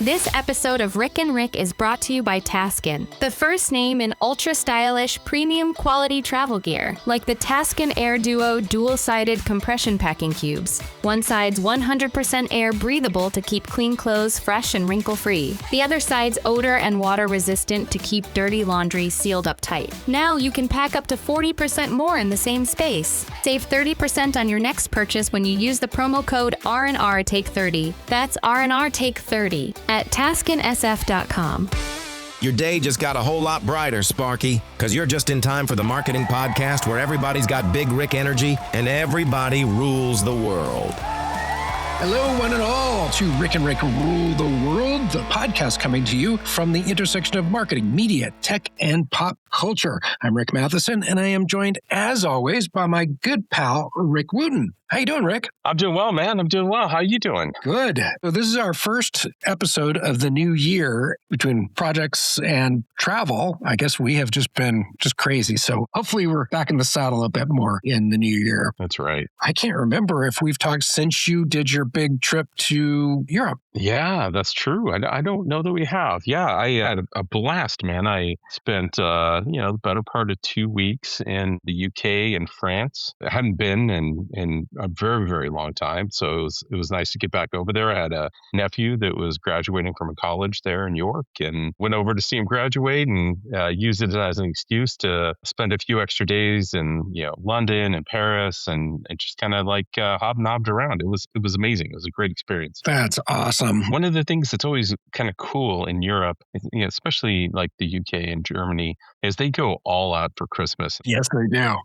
This episode of Rick and Rick is brought to you by Taskin, the first name in ultra-stylish, premium quality travel gear, like the Taskin Air Duo dual-sided compression packing cubes. One side's 100% air breathable to keep clean clothes fresh and wrinkle-free. The other side's odor and water resistant to keep dirty laundry sealed up tight. Now you can pack up to 40% more in the same space. Save 30% on your next purchase when you use the promo code R&R Take 30. That's R&R Take 30 at TaskinSF.com. Your day just got a whole lot brighter, Sparky, because you're just in time for the marketing podcast where everybody's got Big Rick energy and everybody rules the world. Hello, one and all, to Rick and Rick Rule the World, the podcast coming to you from the intersection of marketing, media, tech, and pop culture. I'm Rick Matheson, and I am joined, as always, by my good pal, Rick Wooten. How you doing, Rick? I'm doing well, man. I'm doing well. How are you doing? Good. So this is our first episode of the new year between projects and travel. I guess we have just been crazy. So hopefully we're back in the saddle a bit more in the new year. That's right. I can't remember if we've talked since you did your big trip to Europe. Yeah, that's true. I don't know that we have. Yeah, I had a blast, man. I spent, the better part of 2 weeks in the UK and France. I hadn't been in a very, very long time. So it was nice to get back over there. I had a nephew that was graduating from a college there in York and went over to see him graduate and used it as an excuse to spend a few extra days in, London and Paris and just kind of like hobnobbed around. It was amazing. It was a great experience. That's awesome. One of the things that's always kind of cool in Europe, especially like the UK and Germany, is they go all out for Christmas. Yes, they do.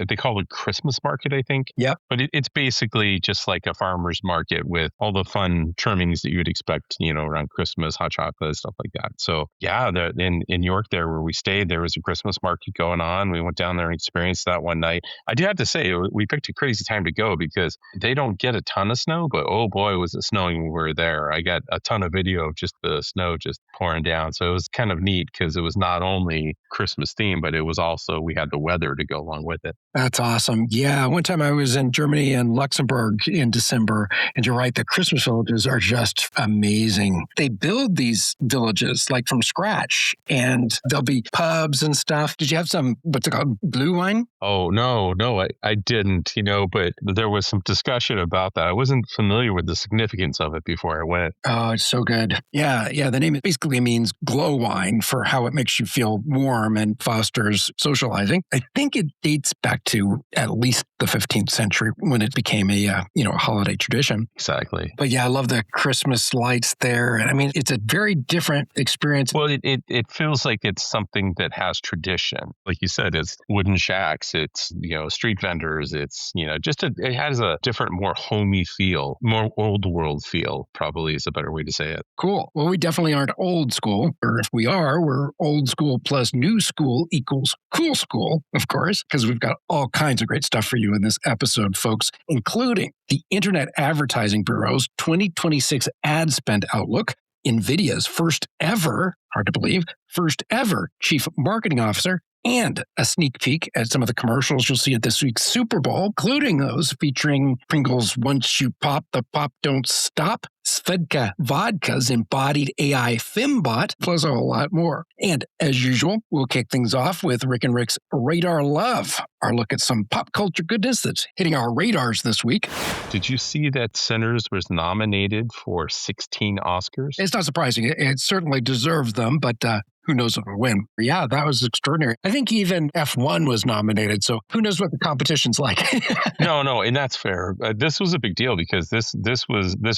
They call it Christmas market, I think. Yep. But it's basically just like a farmer's market with all the fun trimmings that you would expect, around Christmas, hot chocolate, stuff like that. So yeah, in York there where we stayed, there was a Christmas market going on. We went down there and experienced that one night. I do have to say, we picked a crazy time to go because they don't get a ton of snow, but oh boy, was it snowing when we were there. I got a ton of video of just the snow just pouring down. So it was kind of neat because it was not only Christmas themed, but it was also, we had the weather to go along with it. That's awesome. Yeah. One time I was in Germany and Luxembourg in December, and you're right, the Christmas villages are just amazing. They build these villages like from scratch, and there'll be pubs and stuff. Did you have some, what's it called, Glühwein? Oh, no, I didn't, but there was some discussion about that. I wasn't familiar with the significance of it before I went. Oh, it's so good. Yeah. The name basically means glow wine for how it makes you feel warm and fosters socializing. I think it dates back to at least the 15th century when it became a holiday tradition. Exactly. But yeah, I love the Christmas lights there. And I mean, it's a very different experience. Well, it feels like it's something that has tradition. Like you said, it's wooden shacks, it's, street vendors, it's, it has a different, more homey feel, more old world feel, probably is a better way to say it. Cool. Well, we definitely aren't old school, or if we are, we're old school plus new school equals cool school, of course, because we've got all kinds of great stuff for you in this episode, folks, including the Internet Advertising Bureau's 2026 ad spend outlook, NVIDIA's first ever, hard to believe, first ever chief marketing officer, and a sneak peek at some of the commercials you'll see at this week's Super Bowl, including those featuring Pringles Once You Pop, the Pop Don't Stop, Svedka Vodka's embodied AI Fembot, plus a whole lot more. And as usual, we'll kick things off with Rick and Rick's Radar Love, our look at some pop culture goodness that's hitting our radars this week. Did you see that Sinners was nominated for 16 Oscars? It's not surprising. It certainly deserves them, but who knows if it'll win. Yeah, that was extraordinary. I think even F1 was nominated, so who knows what the competition's like. No, and that's fair. This was a big deal because this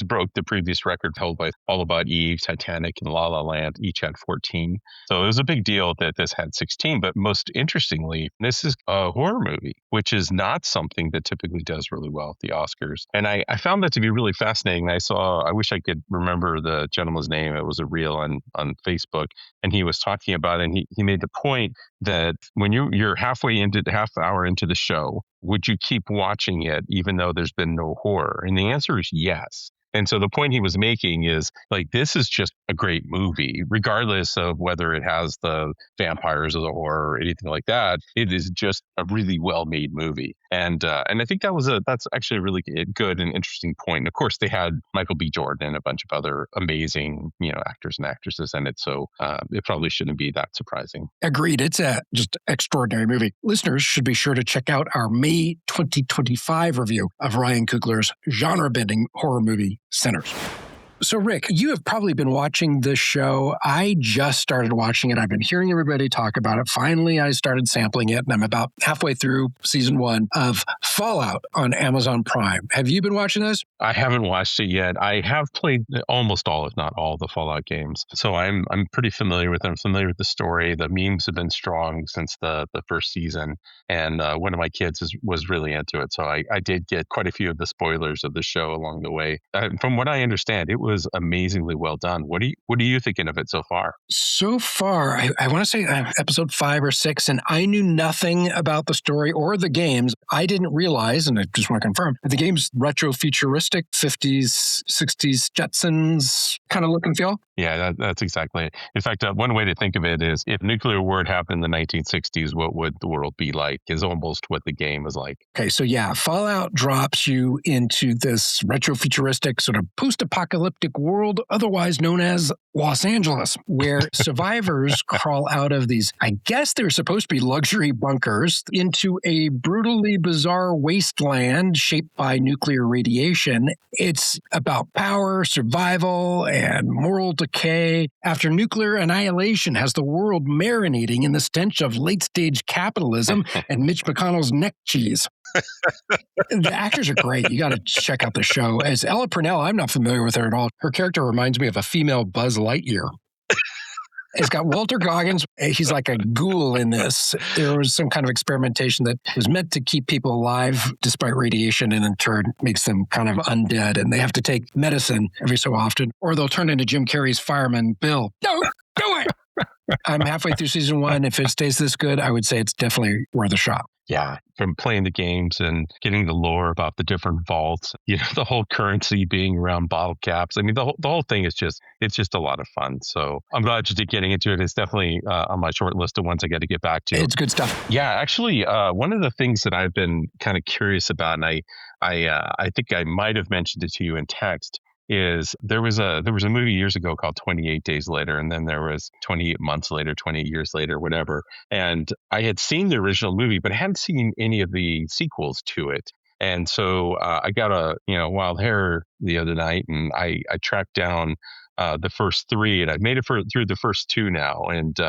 broke the previous record held by All About Eve, Titanic, and La La Land. Each had 14. So it was a big deal that this had 16. But most interestingly, this is a horror movie, which is not something that typically does really well at the Oscars. And I found that to be really fascinating. I wish I could remember the gentleman's name. It was a reel on Facebook, and he was talking about it, and he made the point that when you're half hour into the show, would you keep watching it even though there's been no horror? And the answer is yes. And so the point he was making is like, this is just a great movie, regardless of whether it has the vampires or anything like that. It is just a really well-made movie. And I think that's actually a really good and interesting point. And of course, they had Michael B. Jordan and a bunch of other amazing, actors and actresses in it. So it probably shouldn't be that surprising. Agreed. It's a just extraordinary movie. Listeners should be sure to check out our May 2025 review of Ryan Coogler's genre-bending horror movie, Sinners. So, Rick, you have probably been watching this show. I just started watching it. I've been hearing everybody talk about it. Finally, I started sampling it, and I'm about halfway through season 1 of Fallout on Amazon Prime. Have you been watching this? I haven't watched it yet. I have played almost all, if not all, the Fallout games. So I'm pretty familiar with them. I'm familiar with the story. The memes have been strong since the first season. And one of my kids was really into it. So I did get quite a few of the spoilers of the show along the way. From what I understand, it was amazingly well done. What are you thinking of it so far? So far, I want to say episode 5 or 6, and I knew nothing about the story or the games. I didn't realize, and I just want to confirm, that the game's retro-futuristic, 50s, 60s Jetsons kind of look and feel. Yeah, that's exactly it. In fact, one way to think of it is if nuclear war had happened in the 1960s, what would the world be like is almost what the game is like. Okay, so yeah, Fallout drops you into this retro-futuristic sort of post-apocalyptic world, otherwise known as Los Angeles, where survivors crawl out of these, I guess they're supposed to be luxury bunkers, into a brutally bizarre wasteland shaped by nuclear radiation. It's about power, survival, and moral decay after nuclear annihilation has the world marinating in the stench of late-stage capitalism and Mitch McConnell's neck cheese. The actors are great. You got to check out the show. As Ella Purnell, I'm not familiar with her at all. Her character reminds me of a female Buzz Lightyear. It's got Walter Goggins. He's like a ghoul in this. There was some kind of experimentation that was meant to keep people alive despite radiation, and in turn makes them kind of undead. And they have to take medicine every so often, or they'll turn into Jim Carrey's fireman, Bill. No, do it! I'm halfway through season 1. If it stays this good, I would say it's definitely worth a shot. Yeah, from playing the games and getting the lore about the different vaults, the whole currency being around bottle caps. I mean, the whole thing is just a lot of fun. So I'm glad you're getting into it. It's definitely on my short list of ones I got to get back to. It's good stuff. Yeah, actually, one of the things that I've been kind of curious about, and I think I might have mentioned it to you in text, is there was a movie years ago called 28 Days Later, and then there was 28 Months Later, 28 Years Later, whatever. And I had seen the original movie, but I hadn't seen any of the sequels to it. And so I got a wild hair the other night, and I tracked down the first 3, and I've made it through the first 2 now. And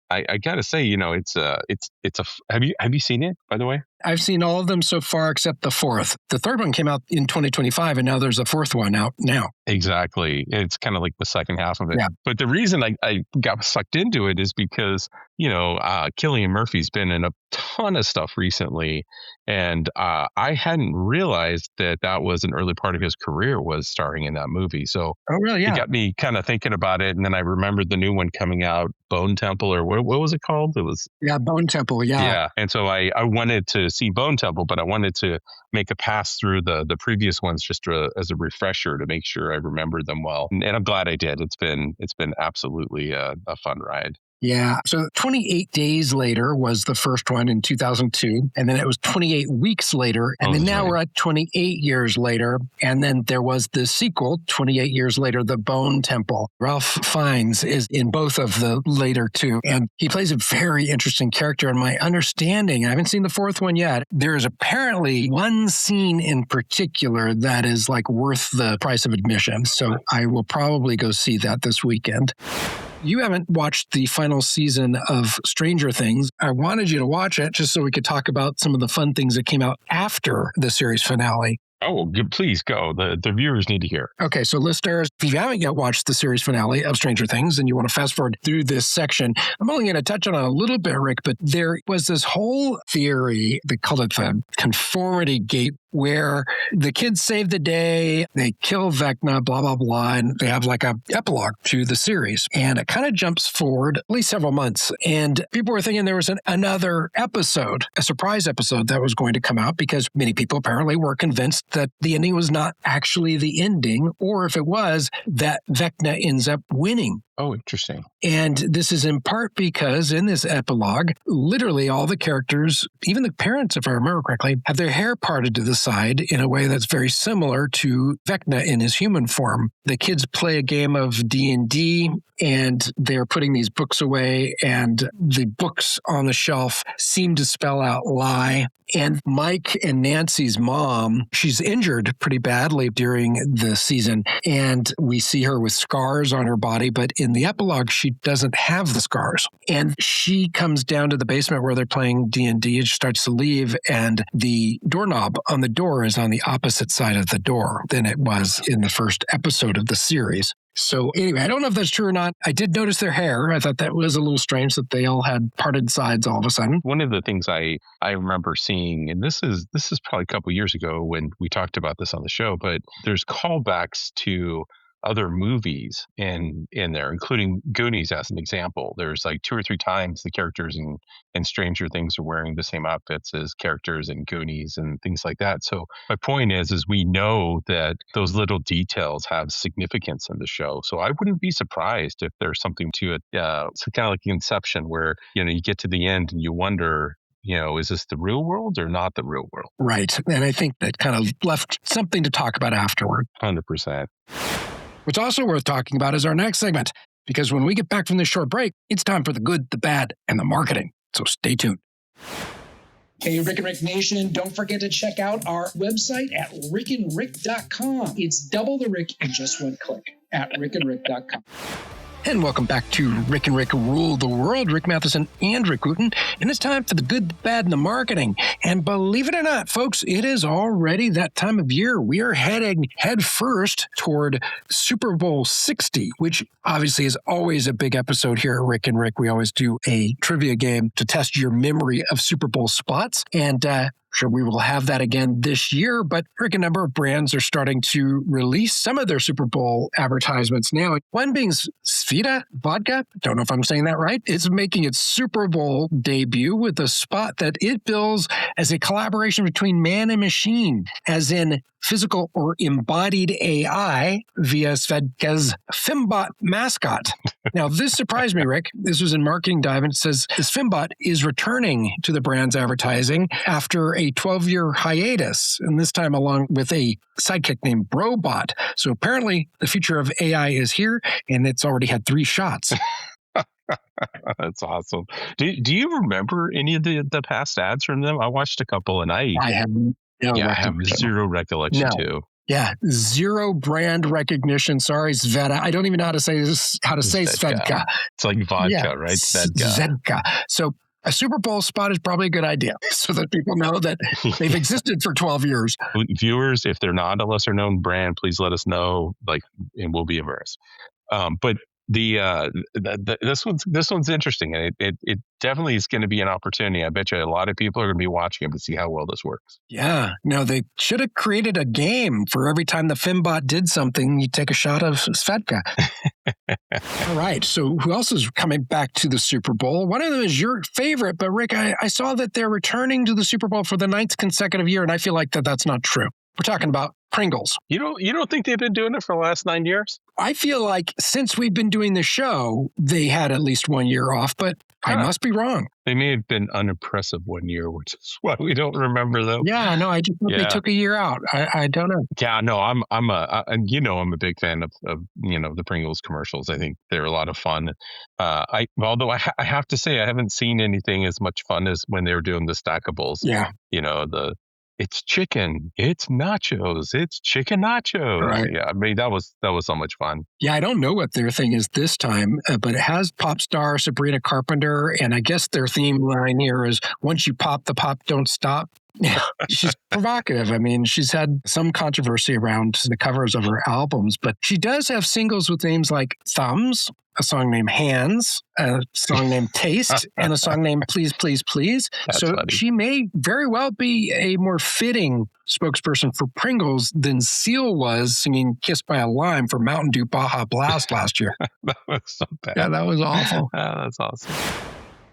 I gotta say, have you seen it, by the way? I've seen all of them so far except the 4th. The 3rd one came out in 2025, and now there's a 4th one out now. Exactly. It's kind of like the second half of it. Yeah. But the reason I got sucked into it is because, Cillian Murphy's been in a ton of stuff recently. And I hadn't realized that was an early part of his career, was starring in that movie. So oh, really? Yeah. It got me kind of thinking about it. And then I remembered the new one coming out, Bone Temple, or what was it called? It was Bone Temple. Yeah. Yeah. And so I wanted to see Bone Temple, but I wanted to make a pass through the previous ones just as a refresher to make sure I remembered them well. And I'm glad I did. It's been absolutely a fun ride. Yeah. So 28 Days Later was the first one in 2002. And then it was 28 Weeks Later. And then now we're at 28 years later. And then there was the sequel, 28 Years Later, The Bone Temple. Ralph Fiennes is in both of the later 2. And he plays a very interesting character. And my understanding, I haven't seen the 4th one yet, there is apparently one scene in particular that is like worth the price of admission. So I will probably go see that this weekend. You haven't watched the final season of Stranger Things. I wanted you to watch it just so we could talk about some of the fun things that came out after the series finale. Oh, please go. The viewers need to hear. Okay, so listeners, if you haven't yet watched the series finale of Stranger Things and you want to fast forward through this section, I'm only going to touch on it a little bit, Rick, but there was this whole theory, they called it the Conformity Gate, where the kids save the day, they kill Vecna, blah, blah, blah, and they have like a epilogue to the series. And it kind of jumps forward at least several months. And people were thinking there was another episode, a surprise episode that was going to come out because many people apparently were convinced that the ending was not actually the ending, or if it was, that Vecna ends up winning. Oh, interesting. And this is in part because in this epilogue, literally all the characters, even the parents, if I remember correctly, have their hair parted to the side in a way that's very similar to Vecna in his human form. The kids play a game of D&D, and they're putting these books away, and the books on the shelf seem to spell out lie. And Mike and Nancy's mom, she's injured pretty badly during the season, and we see her with scars on her body, but in the epilogue, she doesn't have the scars. And she comes down to the basement where they're playing D&D, and she starts to leave, and the doorknob on the door is on the opposite side of the door than it was in the first episode of the series. So anyway, I don't know if that's true or not. I did notice their hair. I thought that was a little strange that they all had parted sides all of a sudden. One of the things I remember seeing, and this is probably a couple years ago when we talked about this on the show, but there's callbacks to other movies in there, including Goonies as an example. There's like 2 or 3 times the characters in Stranger Things are wearing the same outfits as characters in Goonies and things like that. So my point is we know that those little details have significance in the show. So I wouldn't be surprised if there's something to it. It's kind of like Inception, where you get to the end and you wonder, is this the real world or not the real world? Right. And I think that kind of left something to talk about afterward. 100%. What's also worth talking about is our next segment, because when we get back from this short break, it's time for the good, the bad, and the marketing. So stay tuned. Hey, Rick and Rick Nation, don't forget to check out our website at rickandrick.com. It's double the Rick in just one click at rickandrick.com. And welcome back to Rick and Rick Rule the World. Rick Matheson and Rick Wooten. And it's time for the good, the bad, and the marketing. And believe it or not, folks, it is already that time of year. We are heading head first toward Super Bowl 60, which obviously is always a big episode here at Rick and Rick. We always do a trivia game to test your memory of Super Bowl spots. And sure, we will have that again this year, but Rick, a number of brands are starting to release some of their Super Bowl advertisements now. One being Svedka Vodka. Don't know if I'm saying that right. It's making its Super Bowl debut with a spot that it bills as a collaboration between man and machine, as in physical or embodied AI via Svedka's Fembot mascot. Now, this surprised me, Rick. This was in Marketing Dive, and it says this Fembot is returning to the brand's advertising after a 12-year hiatus, and this time along with a sidekick named BroBot. So apparently the future of AI is here, and it's already had 3 shots. That's awesome. Do you remember any of the past ads from them? I watched a couple, and I have zero recollection too. Yeah, zero brand recognition. Sorry, Sveta. I don't even know how to say Svedka. It's like vodka, right? Svedka. So a Super Bowl spot is probably a good idea so that people know that they've existed for 12 years. Viewers, if they're not a lesser known brand, please let us know, and we'll be embarrassed. But this one's interesting, and it definitely is going to be an opportunity. I bet you a lot of people are going to be watching them to see how well this works. Yeah. No, they should have created a game for every time the Fembot did something, you take a shot of Svedka. All right. So who else is coming back to the Super Bowl? One of them is your favorite, but Rick, I saw that they're returning to the Super Bowl for the 9th consecutive year, and I feel like that's not true. We're talking about Pringles. You don't think they've been doing it for the last 9 years? I feel like since we've been doing the show, they had at least 1 year off, but I must be wrong. They may have been unimpressive 1 year, which is why we don't remember them. Yeah, no, I just thought they took a year out. I don't know. Yeah, no, I'm a big fan of the Pringles commercials. I think they're a lot of fun. Although I have to say I haven't seen anything as much fun as when they were doing the stackables. Yeah, it's chicken, it's nachos, it's chicken nachos. Right. Yeah, I mean, that was so much fun. Yeah, I don't know what their thing is this time, but it has pop star Sabrina Carpenter, and I guess their theme line here is, once you pop the pop, don't stop. Yeah, she's provocative. I mean, she's had some controversy around the covers of her albums, but she does have singles with names like Thumbs, a song named Hands, a song named Taste, and a song named Please, Please, Please. That's so funny. She may very well be a more fitting spokesperson for Pringles than Seal was singing Kissed by a Lime for Mountain Dew Baja Blast last year. That was so bad. Yeah, that was awful. That's awesome.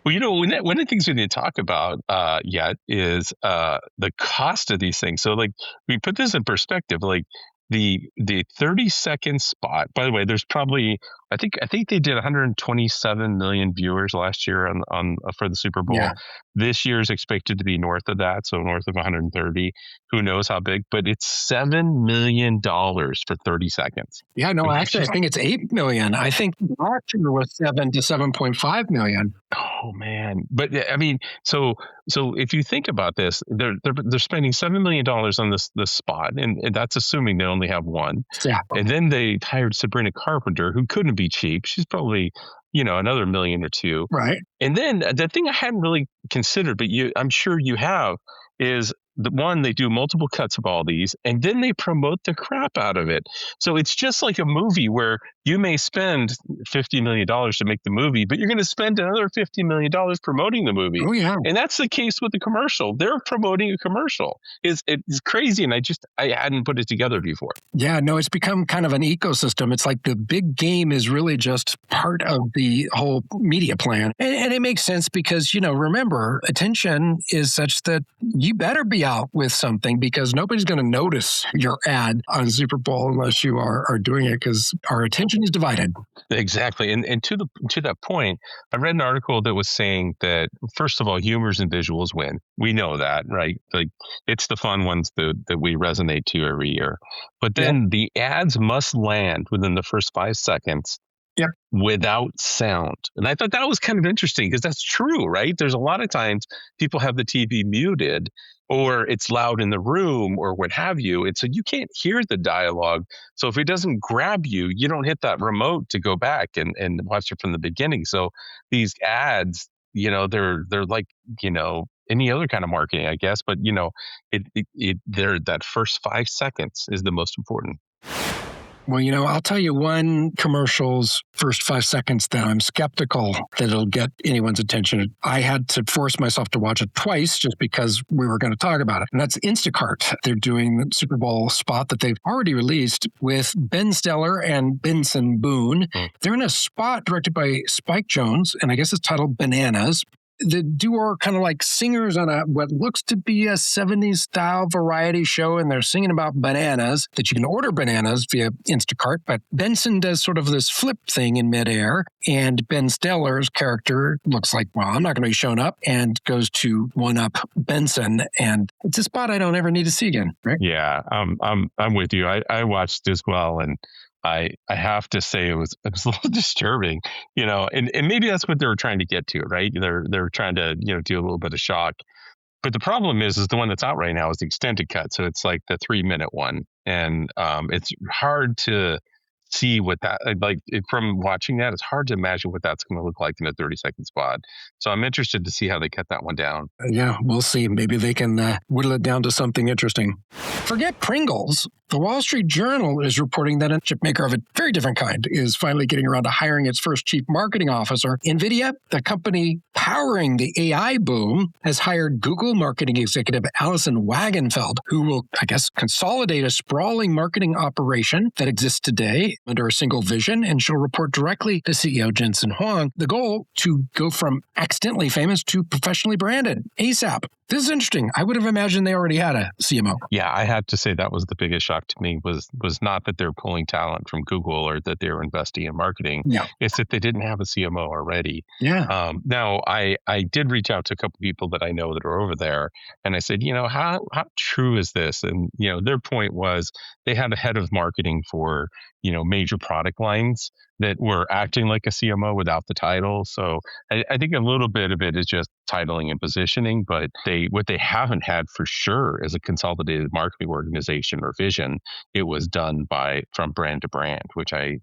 Well, one of the things we need to talk about yet is the cost of these things. So, like, we put this in perspective. Like, the 30-second spot. By the way, there's probably I think they did 127 million viewers last year on for the Super Bowl. Yeah. This year is expected to be north of that, so north of 130. Who knows how big? But it's $7 million for 30 seconds. Yeah, no, actually, I think it's 8 million. I think last year was 7 to 7.5 million. Oh man! But I mean, so if you think about this, they're spending $7 million on this spot, and that's assuming they only have one. Yeah. And then they hired Sabrina Carpenter, who couldn't be cheap. She's probably another million or two. Right. And then the thing I hadn't really considered, but I'm sure you have, is the one, they do multiple cuts of all these, and then they promote the crap out of it. So it's just like a movie where you may spend $50 million to make the movie, but you're going to spend another $50 million promoting the movie. Oh, yeah. And that's the case with the commercial. They're promoting a commercial. It's crazy, and I hadn't put it together before. Yeah, no, it's become kind of an ecosystem. It's like the big game is really just part of the whole media plan. And it makes sense because, remember, attention is such that you better be out with something because nobody's going to notice your ad on Super Bowl unless you are doing it because our attention is divided. Exactly. And to that point, I read an article that was saying that, first of all, humors and visuals win. We know that, right? Like, it's the fun ones that we resonate to every year. But then the ads must land within the first 5 seconds. Yep. Without sound. And I thought that was kind of interesting because that's true, right? There's a lot of times people have the TV muted or it's loud in the room or what have you. And so you can't hear the dialogue. So if it doesn't grab you, you don't hit that remote to go back and watch it from the beginning. So these ads, they're like, any other kind of marketing, I guess. But, they're that first 5 seconds is the most important. Well, I'll tell you one commercial's first 5 seconds that I'm skeptical that it'll get anyone's attention. I had to force myself to watch it twice just because we were going to talk about it. And that's Instacart. They're doing the Super Bowl spot that they've already released with Ben Stiller and Benson Boone. They're in a spot directed by Spike Jonze, and I guess it's titled Bananas. The duo are kind of like singers on what looks to be a 70s style variety show, and they're singing about bananas, that you can order bananas via Instacart. But Benson does sort of this flip thing in midair, and Ben Stiller's character looks like, well, I'm not going to be showing up, and goes to one-up Benson. And it's a spot I don't ever need to see again, right? Yeah, I'm with you. I watched as well, and I have to say it was a little disturbing, and maybe that's what they were trying to get to, right? They're trying to, do a little bit of shock. But the problem is the one that's out right now is the extended cut. So it's like the 3-minute one. And it's hard to see what that, from watching that, it's hard to imagine what that's going to look like in a 30-second spot. So I'm interested to see how they cut that one down. Yeah, we'll see. Maybe they can whittle it down to something interesting. Forget Pringles. The Wall Street Journal is reporting that a chip maker of a very different kind is finally getting around to hiring its first chief marketing officer. NVIDIA, the company powering the AI boom, has hired Google marketing executive Alison Wagenfeld, who will, I guess, consolidate a sprawling marketing operation that exists today under a single vision, and she'll report directly to CEO Jensen Huang. The goal, to go from accidentally famous to professionally branded ASAP. This is interesting. I would have imagined they already had a CMO. Yeah, I have to say that was the biggest shock to me was not that they're pulling talent from Google or that they're investing in marketing. Yeah. It's that they didn't have a CMO already. Yeah. Now, I did reach out to a couple of people that I know that are over there, and I said, how true is this? And, their point was they had a head of marketing for, major product lines that were acting like a CMO without the title. So I think a little bit of it is just titling and positioning, but what they haven't had for sure is a consolidated marketing organization or vision. It was done from brand to brand, which I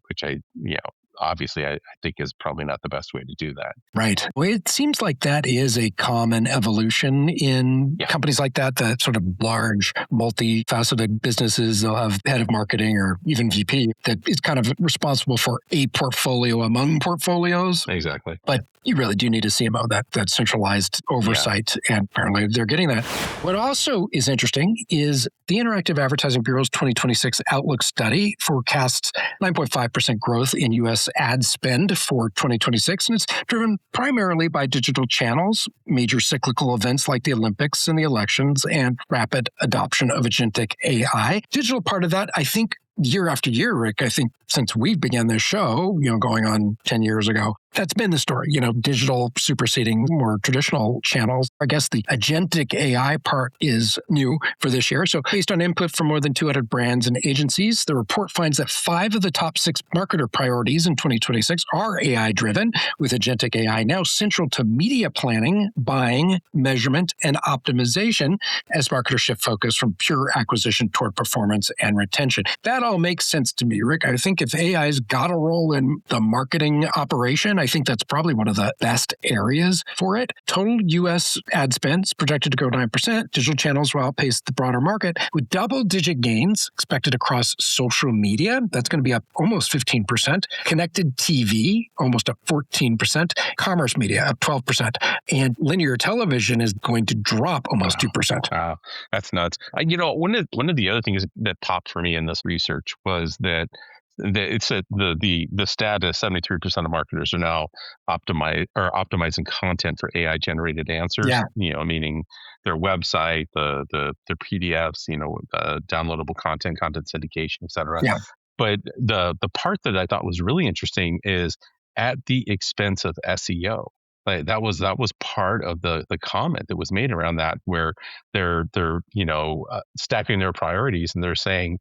obviously I think is probably not the best way to do that. Right. Well, it seems like that is a common evolution in companies like that sort of large, multifaceted businesses. They'll have head of marketing or even VP that is kind of responsible for a portfolio among portfolios. Exactly. But you really do need a CMO, that centralized oversight, and apparently they're getting that. What also is interesting is the Interactive Advertising Bureau's 2026 Outlook study forecasts 9.5% growth in U.S. ad spend for 2026, and it's driven primarily by digital channels, major cyclical events like the Olympics and the elections, and rapid adoption of agentic AI. Digital part of that, I think, year after year, Rick, I think since we began this show, going on 10 years ago, that's been the story, digital superseding more traditional channels. I guess the agentic AI part is new for this year. So based on input from more than 200 brands and agencies, the report finds that 5 of the top 6 marketer priorities in 2026 are AI driven, with agentic AI now central to media planning, buying, measurement, and optimization as marketers shift focus from pure acquisition toward performance and retention. That all makes sense to me, Rick. I think if AI's got a role in the marketing operation, I think that's probably one of the best areas for it. Total U.S. ad spend is projected to grow 9%. Digital channels will outpace the broader market with double-digit gains expected across social media. That's going to be up almost 15%. Connected TV, almost up 14%. Commerce media, up 12%. And linear television is going to drop almost 2%. Wow, that's nuts. One of the other things that popped for me in this research was that it said the stat is 73% of marketers are now optimizing content for AI generated answers. Yeah. Meaning their website, their PDFs, downloadable content syndication, et cetera. Yeah. But the part that I thought was really interesting is at the expense of SEO. Like that was part of the comment that was made around that, where they're stacking their priorities and they're saying,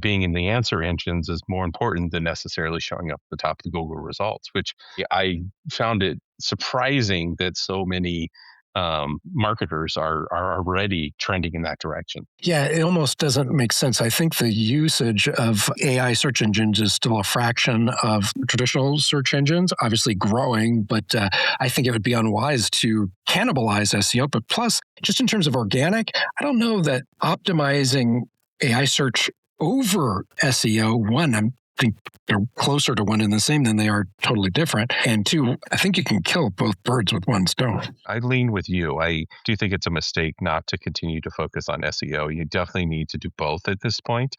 being in the answer engines is more important than necessarily showing up at the top of the Google results, which I found it surprising that so many marketers are already trending in that direction. Yeah, it almost doesn't make sense. I think the usage of AI search engines is still a fraction of traditional search engines, obviously growing, but I think it would be unwise to cannibalize SEO. But plus, just in terms of organic, I don't know that optimizing AI search over SEO, one, I think they're closer to one and the same than they are totally different. And 2, I think you can kill both birds with one stone. I lean with you. I do think it's a mistake not to continue to focus on SEO. You definitely need to do both at this point.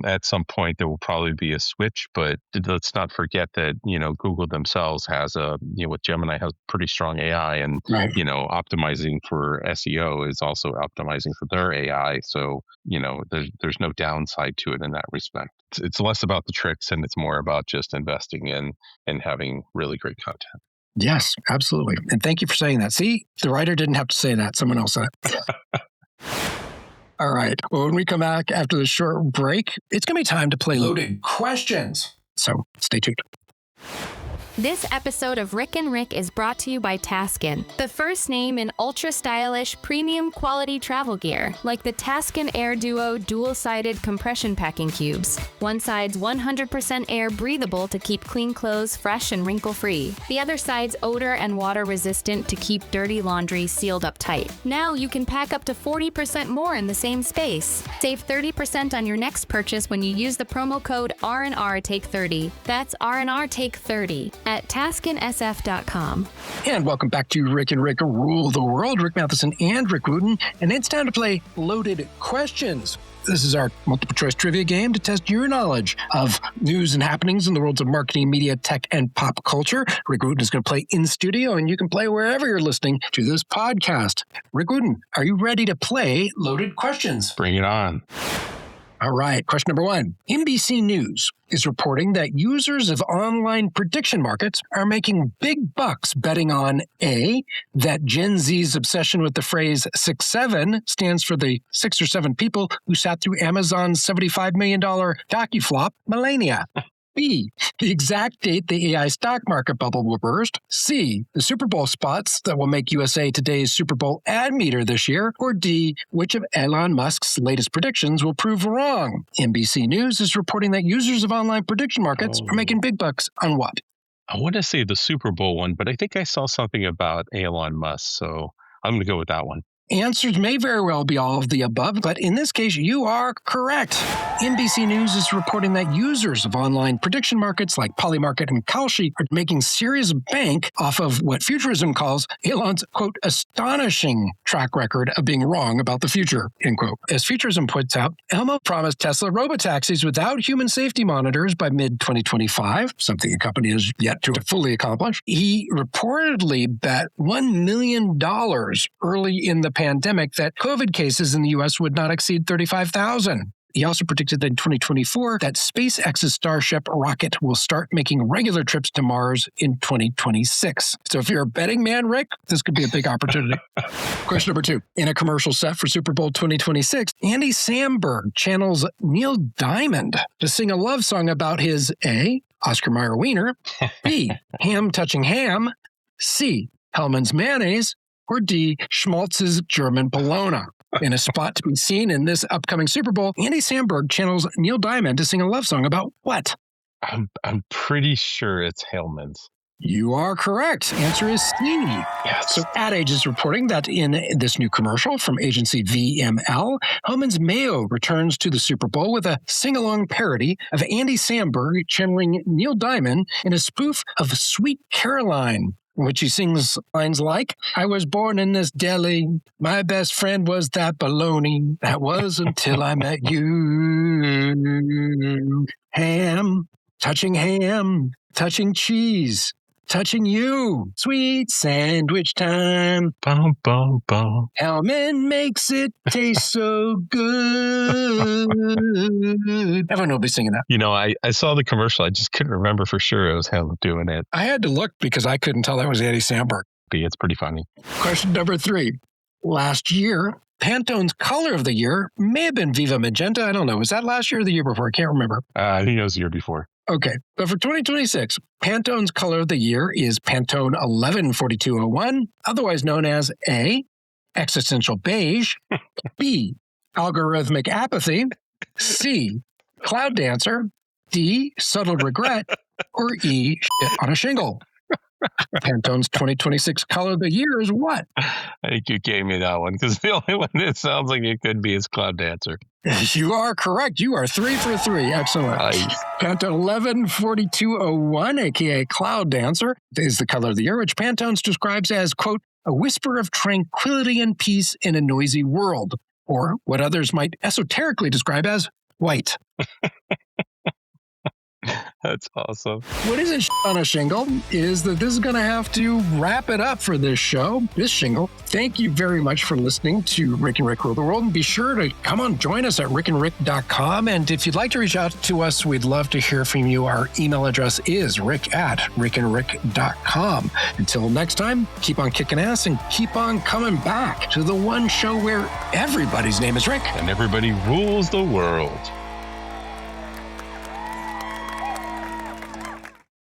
At some point, there will probably be a switch, but let's not forget that, Google themselves has with Gemini has pretty strong AI, and, right. Optimizing for SEO is also optimizing for their AI. So, there's no downside to it in that respect. It's less about the tricks and it's more about just investing in and having really great content. Yes, absolutely. And thank you for saying that. See, the writer didn't have to say that. Someone else said it. All right. Well, when we come back after this short break, it's going to be time to play Loaded Questions. So stay tuned. This episode of Rick and Rick is brought to you by Taskin, the first name in ultra-stylish, premium quality travel gear, like the Taskin Air Duo dual-sided compression packing cubes. One side's 100% air breathable to keep clean clothes fresh and wrinkle-free. The other side's odor and water-resistant to keep dirty laundry sealed up tight. Now you can pack up to 40% more in the same space. Save 30% on your next purchase when you use the promo code R&R Take 30. That's R&R Take 30. At TaskinSF.com. And welcome back to Rick and Rick Rule the World. Rick Matheson and Rick Wooten. And it's time to play Loaded Questions. This is our multiple choice trivia game to test your knowledge of news and happenings in the worlds of marketing, media, tech, and pop culture. Rick Wooten is going to play in studio, and you can play wherever you're listening to this podcast. Rick Wooten, are you ready to play Loaded Questions? Bring it on. All right, question number 1. NBC News is reporting that users of online prediction markets are making big bucks betting on A, that Gen Z's obsession with the phrase 6-7 stands for the 6 or 7 people who sat through Amazon's $75 million docu-flop, Melania. B, the exact date the AI stock market bubble will burst. C, the Super Bowl spots that will make USA Today's Super Bowl ad meter this year. Or D, which of Elon Musk's latest predictions will prove wrong? NBC News is reporting that users of online prediction markets are making big bucks on what? I want to say the Super Bowl one, but I think I saw something about Elon Musk, so I'm going to go with that one. Answers may very well be all of the above, but in this case, you are correct. NBC News is reporting that users of online prediction markets like Polymarket and Kalshi are making serious bank off of what Futurism calls Elon's, quote, astonishing track record of being wrong about the future, end quote. As Futurism points out, Elmo promised Tesla robotaxis without human safety monitors by mid-2025, something the company has yet to fully accomplish. He reportedly bet $1 million early in the pandemic that COVID cases in the U.S. would not exceed 35,000. He also predicted that in 2024 that SpaceX's Starship rocket will start making regular trips to Mars in 2026. So if you're a betting man, Rick, this could be a big opportunity. Question number 2. In a commercial set for Super Bowl 2026, Andy Samberg channels Neil Diamond to sing a love song about his A, Oscar Mayer wiener, B, ham touching ham, C, Hellmann's mayonnaise, or D, Schmaltz's German bologna. In a spot to be seen in this upcoming Super Bowl, Andy Samberg channels Neil Diamond to sing a love song about what? I'm pretty sure it's Hellmann's. You are correct. Answer is C. Yes. So Ad Age is reporting that in this new commercial from agency VML, Hellmann's Mayo returns to the Super Bowl with a sing-along parody of Andy Samberg channeling Neil Diamond in a spoof of Sweet Caroline, in which he sings lines like, I was born in this deli. My best friend was that baloney. That was until I met you. Ham, touching cheese, touching you. Sweet sandwich time. Bum, bum, bum. Hellmann makes it taste so good. Everyone will be singing that. You know, I saw the commercial. I just couldn't remember for sure it was him doing it. I had to look because I couldn't tell that was Andy Samberg. It's pretty funny. Question number 3. Last year, Pantone's color of the year may have been Viva Magenta. I don't know. Was that last year or the year before? I can't remember. I think it was the year before. Okay. But for 2026, Pantone's color of the year is Pantone 114201, otherwise known as A, Existential Beige, B, Algorithmic Apathy, C, Cloud Dancer, D, Subtle Regret, or E, Shit on a Shingle. Pantone's 2026 color of the year is what? I think you gave me that one because the only one that sounds like it could be is Cloud Dancer. You are correct. You are 3 for 3. Excellent. Nice. Pantone 114201, aka Cloud Dancer, is the color of the year, which Pantone describes as, quote, a whisper of tranquility and peace in a noisy world, or what others might esoterically describe as white. That's awesome. What isn't shit on a shingle is that this is going to have to wrap it up for this show, this shingle. Thank you very much for listening to Rick and Rick Rule the World. And be sure to come on, join us at rickandrick.com. And if you'd like to reach out to us, we'd love to hear from you. Our email address is rick@rickandrick.com. Until next time, keep on kicking ass and keep on coming back to the one show where everybody's name is Rick. And everybody rules the world.